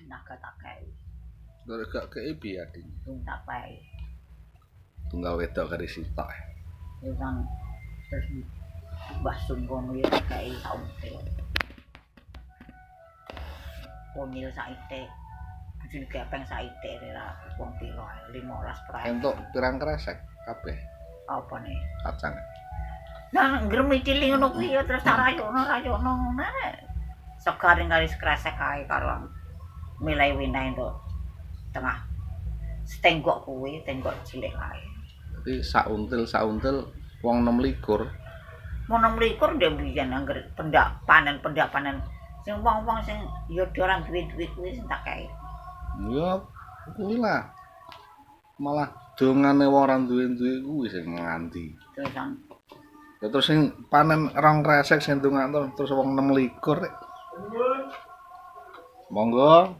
naga tak kei. Lho gak kei piye adine? Tung tak kei. Tunggal wedok kari sitok. Ya kan terus Mbah Sun kono ya tak kei sauntil. Konyil saite. Bujune gepeng saite ora wong pira 15 pra. Entuk pirang kresek kabeh. Apa nih? Kacang. Nah, ngremicili ngono kuwi ya terus rayokno ngono. Segaring kali kresek kae karo milai winae entuk tengah setenggok kuwi, tenggok cilik kae. Dadi sauntil wong 26. Mau 26 ndek biyen angger panen sing wong-wong sing ya ora duwe-duwe kuwi sing tak kae. Ya kuwi lah. Malah dongane wong ora duwe-duwe kuwi sing nganti. Terus sing panen rong kresek sing ndongakno terus wong 26 rek. Monggo.